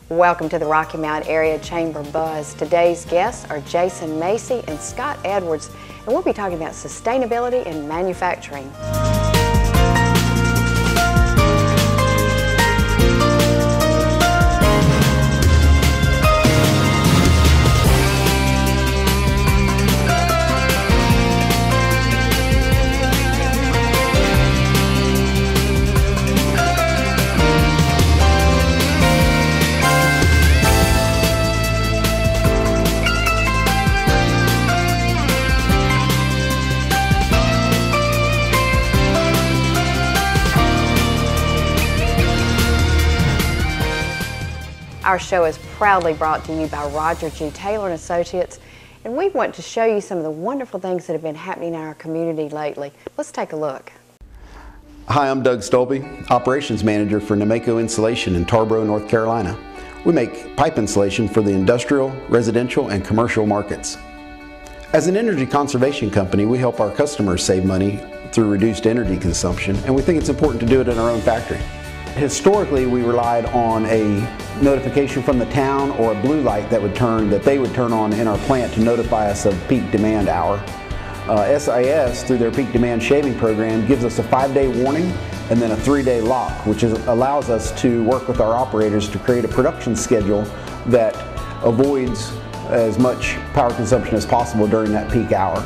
Welcome to the Rocky Mount Area Chamber Buzz. Today's guests are Jason Macy and Scott Edwards, and we'll be talking about sustainability in manufacturing. Our show is proudly brought to you by Roger G. Taylor & Associates, and we want to show you some of the wonderful things that have been happening in our community lately. Let's take a look. Hi, I'm Doug Stolby, Operations Manager for Nomaco Insulation in Tarboro, North Carolina. We make pipe insulation for the industrial, residential, and commercial markets. As an energy conservation company, we help our customers save money through reduced energy consumption, and we think it's important to do it in our own factory. Historically, we relied on a notification from the town or a blue light that they would turn on in our plant to notify us of peak demand hour. SIS, through their peak demand shaving program, gives us a 5-day warning and then a 3-day lock, which allows us to work with our operators to create a production schedule that avoids as much power consumption as possible during that peak hour.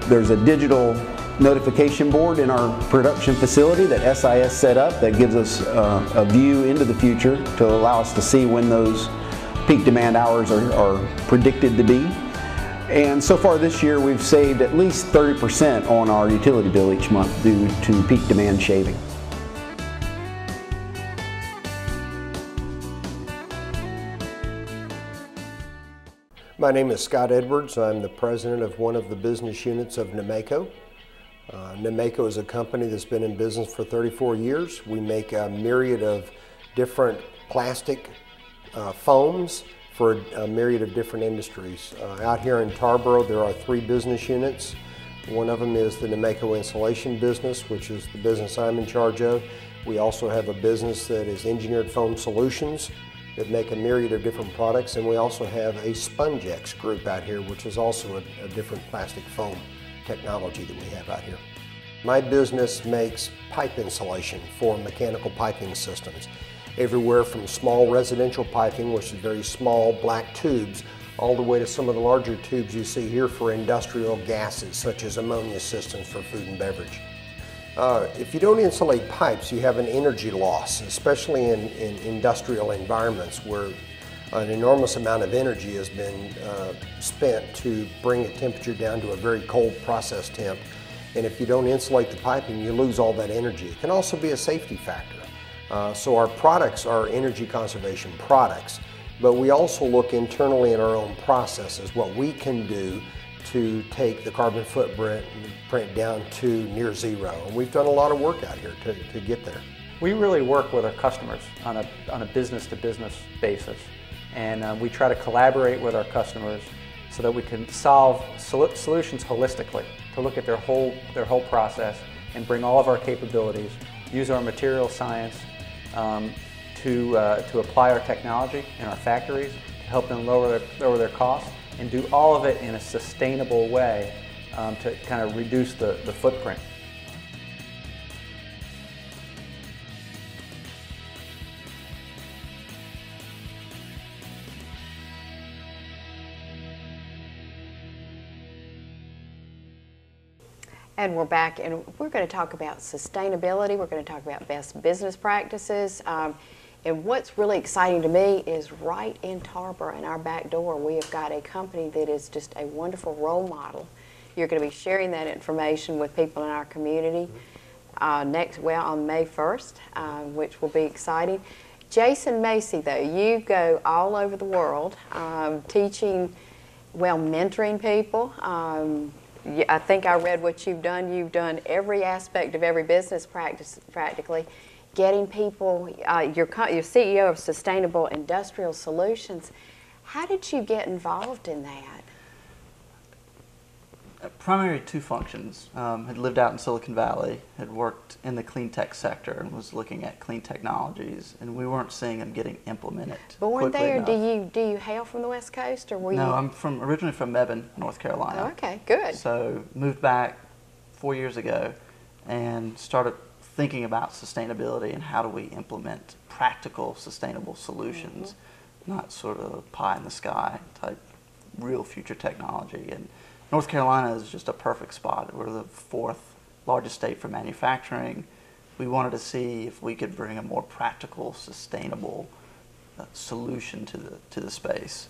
There's a digital notification board in our production facility that SIS set up that gives us a view into the future to allow us to see when those peak demand hours are predicted to be. And so far this year we've saved at least 30% on our utility bill each month due to peak demand shaving. My name is Scott Edwards. I'm the president of one of the business units of Nomaco. Nomaco is a company that's been in business for 34 years. We make a myriad of different plastic foams for a myriad of different industries. Out here in Tarboro, there are 3 business units. One of them is the Nomaco Insulation business, which is the business I'm in charge of. We also have a business that is Engineered Foam Solutions that make a myriad of different products, and we also have a SpongeX group out here, which is also a different plastic foam technology that we have out here. My business makes pipe insulation for mechanical piping systems, everywhere from small residential piping, which is very small black tubes, all the way to some of the larger tubes you see here for industrial gases, such as ammonia systems for food and beverage. If you don't insulate pipes, you have an energy loss, especially in industrial environments where an enormous amount of energy has been spent to bring a temperature down to a very cold process temp. And if you don't insulate the piping, you lose all that energy. It can also be a safety factor. So our products are energy conservation products, but we also look internally in our own processes, what we can do to take the carbon footprint down to near zero. And we've done a lot of work out here to get there. We really work with our customers on a business-to-business basis. And we try to collaborate with our customers so that we can solve solutions holistically, to look at their whole process and bring all of our capabilities, use our material science to apply our technology in our factories, to help them lower their costs, and do all of it in a sustainable way to kind of reduce the footprint. And we're back, and we're going to talk about sustainability. We're going to talk about best business practices. And what's really exciting to me is right in Tarboro, in our back door, we have got a company that is just a wonderful role model. You're going to be sharing that information with people in our community on May 1st, which will be exciting. Jason Macy, though, you go all over the world teaching, mentoring people. I think I read what you've done. You've done every aspect of every business practice practically. Getting people, you're CEO of Sustainable Industrial Solutions. How did you get involved in that? Primary two functions. Had lived out in Silicon Valley, had worked in the clean tech sector, and was looking at clean technologies, and we weren't seeing them getting implemented. Born quickly there? enough. Do you hail from the West Coast, or were you? No, I'm originally from Mebane, North Carolina. Oh, okay, good. So moved back 4 years ago, and started thinking about sustainability and how do we implement practical, sustainable solutions, not sort of pie in the sky type, real future technology. And North Carolina is just a perfect spot. We're the fourth largest state for manufacturing. We wanted to see if we could bring a more practical, sustainable solution to the space.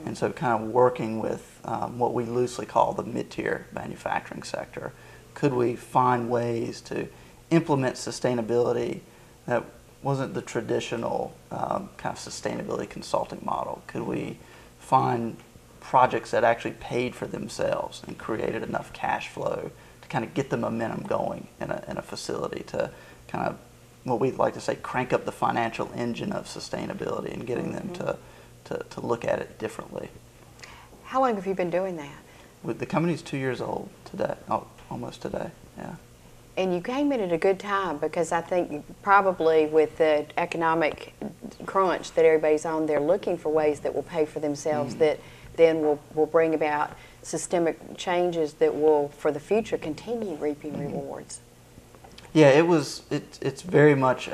And so kind of working with what we loosely call the mid-tier manufacturing sector. Could we find ways to implement sustainability that wasn't the traditional kind of sustainability consulting model? Could we find projects that actually paid for themselves and created enough cash flow to kind of get the momentum going in a facility to kind of, what we like to say, crank up the financial engine of sustainability and getting them to look at it differently. How long have you been doing that? The company's 2 years old today, almost today, yeah. And you came in at a good time, because I think probably with the economic crunch that everybody's on, they're looking for ways that will pay for themselves, that then will bring about systemic changes that will, for the future, continue reaping rewards. Yeah, it's very much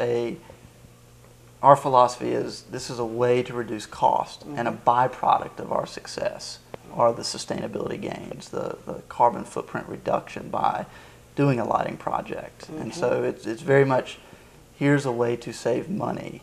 our philosophy is this is a way to reduce cost, and a byproduct of our success are the sustainability gains, the carbon footprint reduction by doing a lighting project. And so it's very much, here's a way to save money,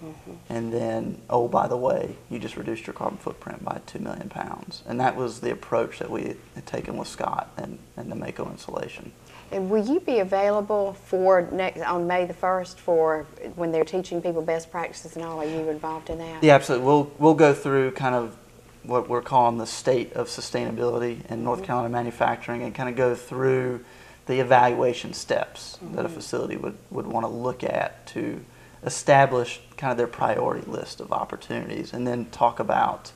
and then, oh, by the way, you just reduced your carbon footprint by 2 million pounds. And that was the approach that we had taken with Scott and Nomaco Insulation. And will you be available for on May the 1st for when they're teaching people best practices and all? Are you involved in that? Yeah, absolutely. We'll go through kind of what we're calling the state of sustainability in North Carolina manufacturing, and kind of go through the evaluation steps that a facility would want to look at to establish kind of their priority list of opportunities, and then talk about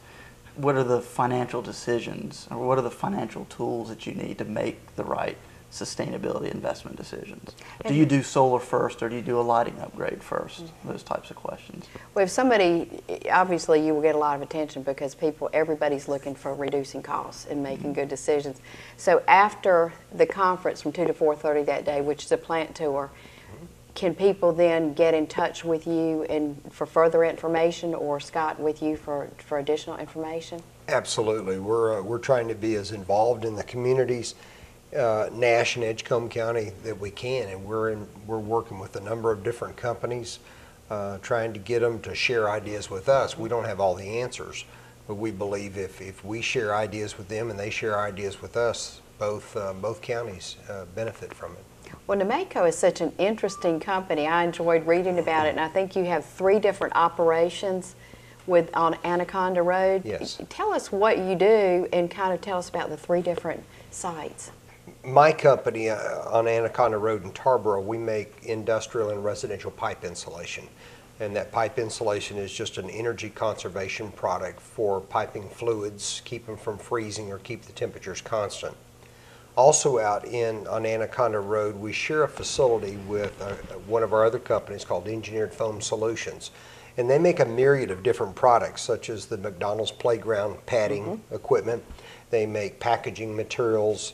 what are the financial decisions, or what are the financial tools that you need to make the right sustainability investment decisions. Do you do solar first, or do you do a lighting upgrade first? Those types of questions. Well, if somebody, obviously you will get a lot of attention, because everybody's looking for reducing costs and making good decisions. So after the conference from 2 to 4:30 that day, which is a plant tour, can people then get in touch with you and for further information, or Scott with you for additional information? Absolutely. We're trying to be as involved in the communities, Nash and Edgecombe County, that we can, and we're working with a number of different companies, trying to get them to share ideas with us. We don't have all the answers, but we believe if we share ideas with them and they share ideas with us, both counties benefit from it. Well, Nomaco is such an interesting company. I enjoyed reading about it, and I think you have 3 different operations on Anaconda Road. Yes. Tell us what you do, and kind of tell us about the 3 different sites. My company on Anaconda Road in Tarboro, we make industrial and residential pipe insulation. And that pipe insulation is just an energy conservation product for piping fluids, keep them from freezing or keep the temperatures constant. Also out on Anaconda Road, we share a facility with one of our other companies called Engineered Foam Solutions. And they make a myriad of different products, such as the McDonald's playground padding equipment. They make packaging materials.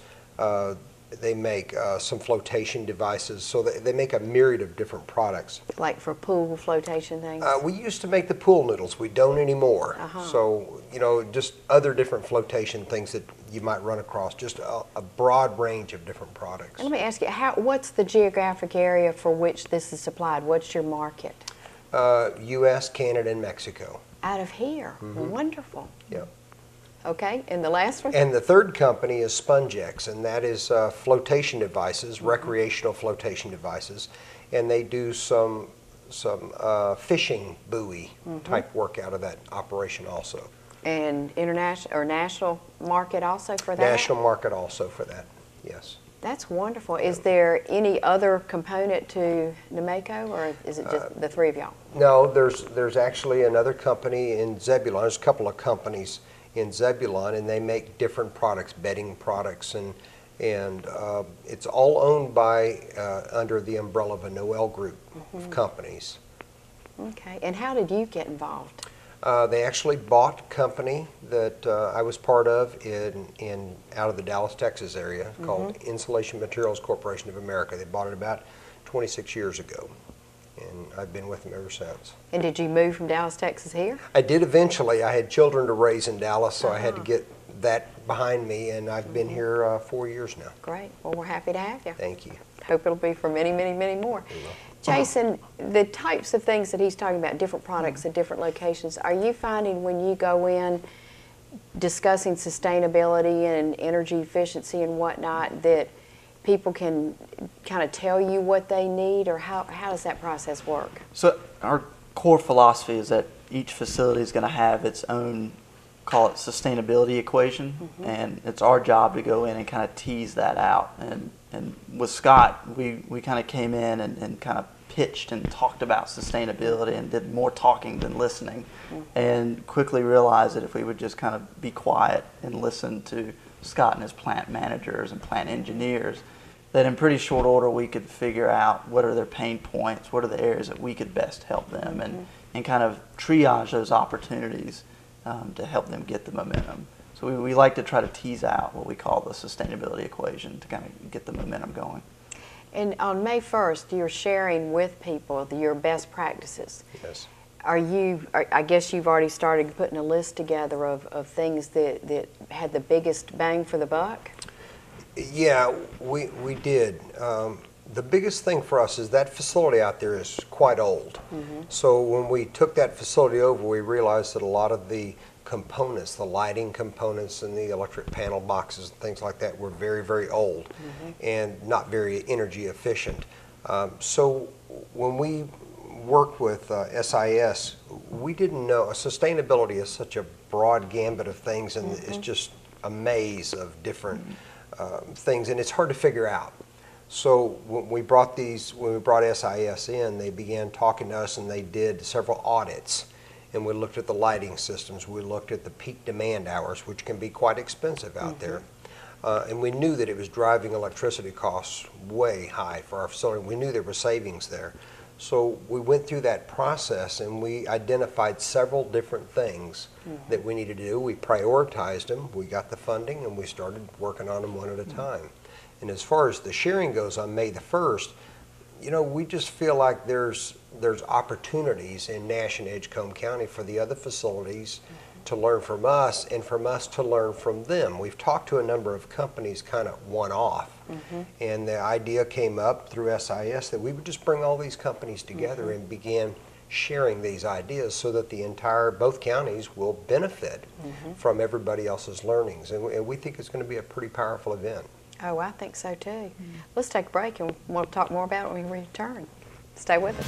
They make some flotation devices. So they make a myriad of different products. Like for pool flotation things? We used to make the pool noodles. We don't anymore. So, just other different flotation things that you might run across. Just a broad range of different products. And let me ask you, what's the geographic area for which this is supplied? What's your market? U.S., Canada, and Mexico. Out of here. Wonderful. Yeah. Okay, and the last one? And the third company is Spongex, and that is flotation devices, recreational flotation devices, and they do some fishing buoy type work out of that operation also. And international or national market also for that? National market also for that, yes. That's wonderful. Is there any other component to Nomaco, or is it just the 3 of y'all? No, there's actually another company in Zebulon. There's a couple of companies in Zebulon, and they make different products, bedding products and And it's all owned by, under the umbrella of a Noel group of companies. Okay, and how did you get involved? They actually bought a company that I was part of out of the Dallas, Texas area called Insulation Materials Corporation of America. They bought it about 26 years ago, and I've been with them ever since. And did you move from Dallas, Texas here? I did eventually. I had children to raise in Dallas, so I had to get that behind me, and I've been here 4 years now. Great. Well, we're happy to have you. Thank you. Hope it'll be for many, many, many more. Jason, the types of things that he's talking about, different products at different locations, are you finding when you go in discussing sustainability and energy efficiency and whatnot that people can kind of tell you what they need, or how does that process work? So our core philosophy is that each facility is going to have its own, call it sustainability equation, and it's our job to go in and kind of tease that out. And with Scott, we kind of came in and kind of pitched and talked about sustainability and did more talking than listening, and quickly realized that if we would just kind of be quiet and listen to Scott and his plant managers and plant engineers, that in pretty short order we could figure out what are their pain points, what are the areas that we could best help them, and kind of triage those opportunities to help them get the momentum. So we like to try to tease out what we call the sustainability equation to kind of get the momentum going. And on May 1st, you're sharing with people your best practices. Yes. I guess you've already started putting a list together of things that had the biggest bang for the buck? Yeah, we did. The biggest thing for us is that facility out there is quite old. So when we took that facility over, we realized that a lot of the components, the lighting components and the electric panel boxes and things like that were very, very old and not very energy efficient. So when we worked with SIS, we didn't know, sustainability is such a broad gambit of things, and it's just a maze of different things, and it's hard to figure out. So when we brought SIS in, they began talking to us, and they did several audits. And we looked at the lighting systems. We looked at the peak demand hours, which can be quite expensive out there. And we knew that it was driving electricity costs way high for our facility. We knew there were savings there. So we went through that process, and we identified several different things that we needed to do. We prioritized them. We got the funding, and we started working on them one at a time. And as far as the sharing goes on May the 1st, you know, we just feel like there's opportunities in Nash and Edgecombe County for the other facilities to learn from us and from us to learn from them. We've talked to a number of companies kind of one-off, and the idea came up through SIS that we would just bring all these companies together and begin sharing these ideas so that both counties will benefit from everybody else's learnings. And we think it's going to be a pretty powerful event. Oh, I think so too. Let's take a break, and we'll talk more about it when we return. Stay with us.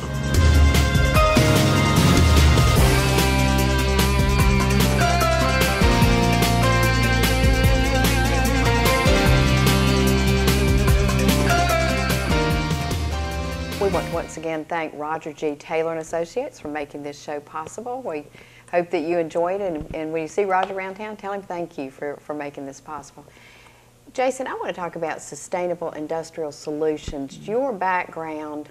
We want to once again thank Roger G. Taylor and Associates for making this show possible. We hope that you enjoyed it, and when you see Roger around town, tell him thank you for making this possible. Jason, I want to talk about sustainable industrial solutions. Your background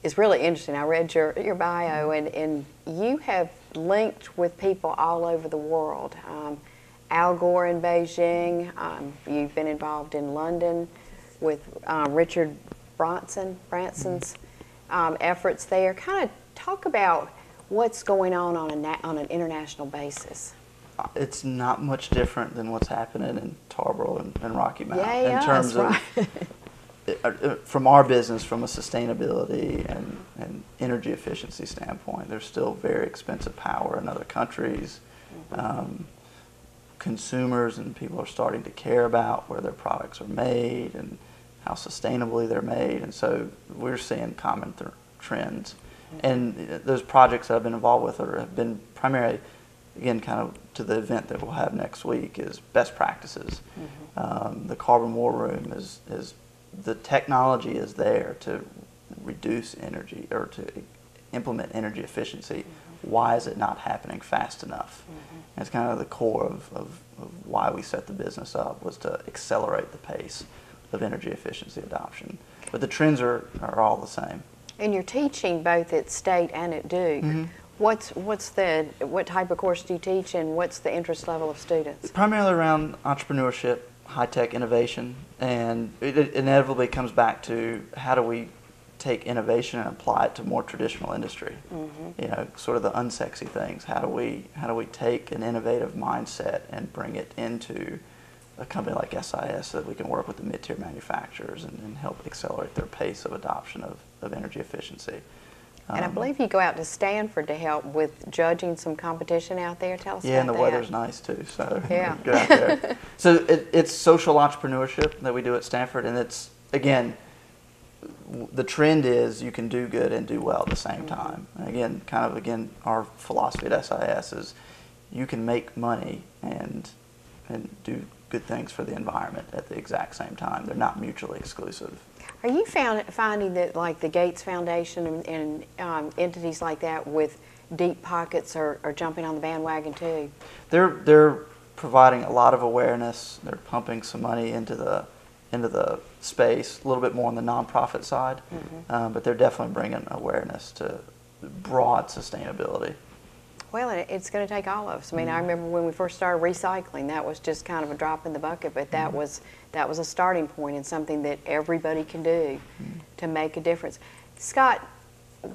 is really interesting. I read your bio, and you have linked with people all over the world. Al Gore in Beijing, you've been involved in London with Richard Branson's efforts there. Kind of talk about what's going on an international basis. It's not much different than what's happening in Tarboro and Rocky Mount Yeah, in terms of from our business, from a sustainability and energy efficiency standpoint. There's still very expensive power in other countries. Consumers and people are starting to care about where their products are made and how sustainably they're made, and so we're seeing common trends. And those projects that I've been involved with have been primarily, again, kind of to the event that we'll have next week, is best practices. The Carbon War Room is the technology is there to reduce energy or to implement energy efficiency. Why is it not happening fast enough? And it's kind of the core of why we set the business up, was to accelerate the pace. of energy efficiency adoption. But the trends are all the same. And you're teaching both at State and at Duke. What type of course do you teach, and what's the interest level of students? Primarily around entrepreneurship, high-tech innovation, and it inevitably comes back to how do we take innovation and apply it to more traditional industry. You know, sort of the unsexy things. How do we take an innovative mindset and bring it into a company like SIS so that we can work with the mid-tier manufacturers and help accelerate their pace of adoption of energy efficiency. And I believe you go out to Stanford to help with judging some competition out there. Tell us about that. Yeah, and the weather's nice too, so yeah. go out there. So it's social entrepreneurship that we do at Stanford, and it's, again, the trend is you can do good and do well at the same time. And again, our philosophy at SIS is you can make money and do good things for the environment at the exact same time. They're not mutually exclusive. Are you finding that, like the Gates Foundation and entities like that with deep pockets are jumping on the bandwagon too? They're providing a lot of awareness. They're pumping some money into the space, a little bit more on the nonprofit side, but they're definitely bringing awareness to broad sustainability. Well, it's going to take all of us. I mean, I remember when we first started recycling, that was just kind of a drop in the bucket, but that was a starting point and something that everybody can do to make a difference. Scott,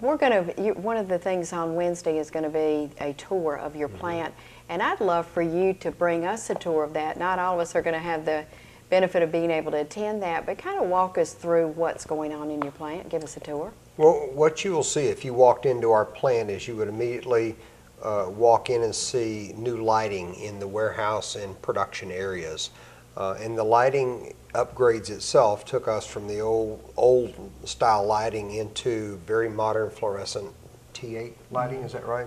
one of the things on Wednesday is going to be a tour of your plant, and I'd love for you to bring us a tour of that. Not all of us are going to have the benefit of being able to attend that, but kind of walk us through what's going on in your plant. Give us a tour. Well, what you will see if you walked into our plant is you would immediately walk in and see new lighting in the warehouse and production areas. And the lighting upgrades itself took us from the old style lighting into very modern fluorescent T8 lighting, is that right?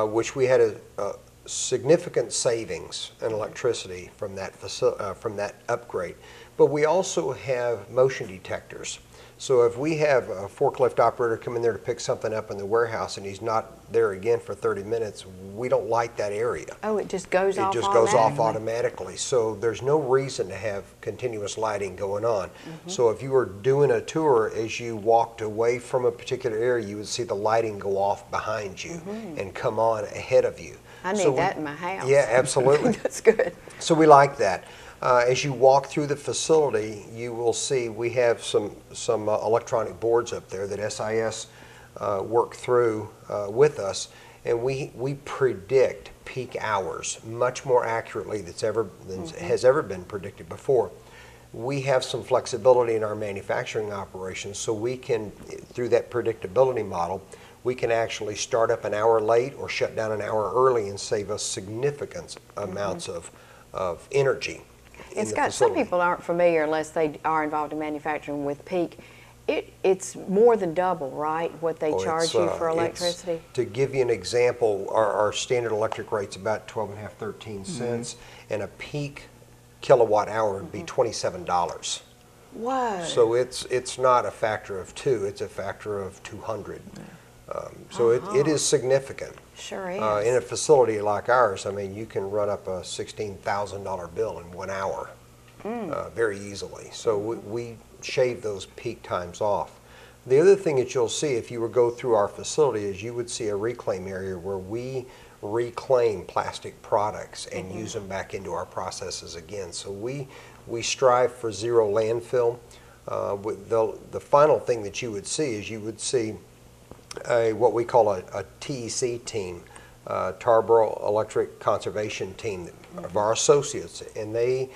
Which we had a significant savings in electricity from that upgrade. But we also have motion detectors. So if we have a forklift operator come in there to pick something up in the warehouse and he's not there again for 30 minutes, we don't light that area. Oh, it just goes off automatically? It just goes off automatically. So there's no reason to have continuous lighting going on. So if you were doing a tour, as you walked away from a particular area, you would see the lighting go off behind you and come on ahead of you. I need that in my house. Yeah, absolutely. That's good. So we like that. As you walk through the facility, you will see we have some electronic boards up there that SIS work through with us, and we predict peak hours much more accurately than has ever been predicted before. We have some flexibility in our manufacturing operations, so we can, through that predictability model, we can actually start up an hour late or shut down an hour early and save us significant amounts of energy. And Scott, some people aren't familiar unless they are involved in manufacturing with peak. It's more than double, right, what they charge you for electricity? To give you an example, our standard electric rate's about 12.5, 13 cents, and a peak kilowatt hour would be $27. Whoa. So it's not a factor of 2, it's a factor of 200. So it is significant. Sure is. In a facility like ours, I mean, you can run up a $16,000 bill in 1 hour very easily. So we shave those peak times off. The other thing that you'll see if you would go through our facility is you would see a reclaim area where we reclaim plastic products and use them back into our processes again. So we strive for zero landfill. The final thing that you would see is you would see what we call a TEC team, Tarboro Electric Conservation Team of our associates, and they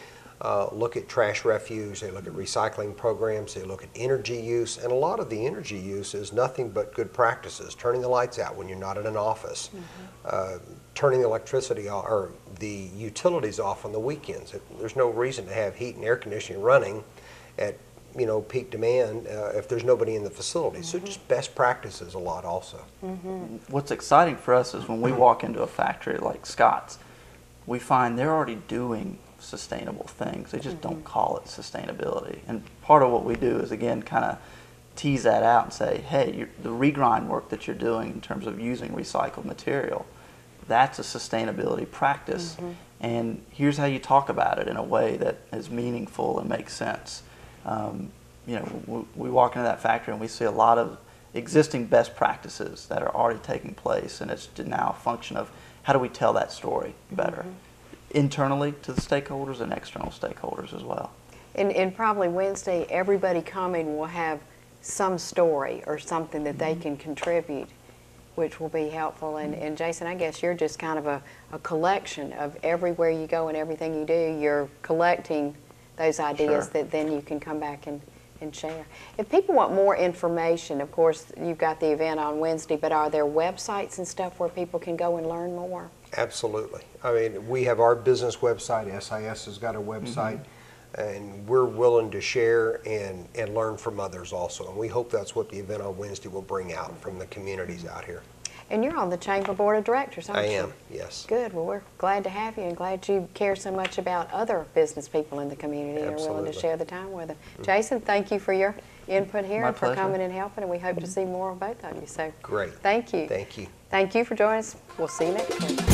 look at trash refuse, they look at recycling programs, they look at energy use, and a lot of the energy use is nothing but good practices. Turning the lights out when you're not in an office, turning the electricity off, or the utilities off on the weekends. There's no reason to have heat and air conditioning running at peak demand if there's nobody in the facility. So just best practices a lot also. What's exciting for us is when we walk into a factory like Scott's, we find they're already doing sustainable things. They just don't call it sustainability. And part of what we do is, again, kind of tease that out and say, hey, the regrind work that you're doing in terms of using recycled material, that's a sustainability practice. And here's how you talk about it in a way that is meaningful and makes sense. You know, we walk into that factory and we see a lot of existing best practices that are already taking place, and it's now a function of how do we tell that story better, internally to the stakeholders and external stakeholders as well. And probably Wednesday, everybody coming will have some story or something that they can contribute, which will be helpful. And Jason, I guess you're just kind of a collection of everywhere you go and everything you do, you're collecting those ideas that then you can come back and share. If people want more information, of course, you've got the event on Wednesday, but are there websites and stuff where people can go and learn more? Absolutely. I mean, we have our business website. SIS has got a website, and we're willing to share and learn from others also. And we hope that's what the event on Wednesday will bring out from the communities out here. And you're on the Chamber Board of Directors, aren't you? I am, yes. Good. Well, we're glad to have you and glad you care so much about other business people in the community and are willing to Absolutely. share the time with them. Jason, thank you for your input here My and for pleasure. coming and helping, and we hope to see more of both of you. So Great. thank you. Thank you. Thank you for joining us. We'll see you next week.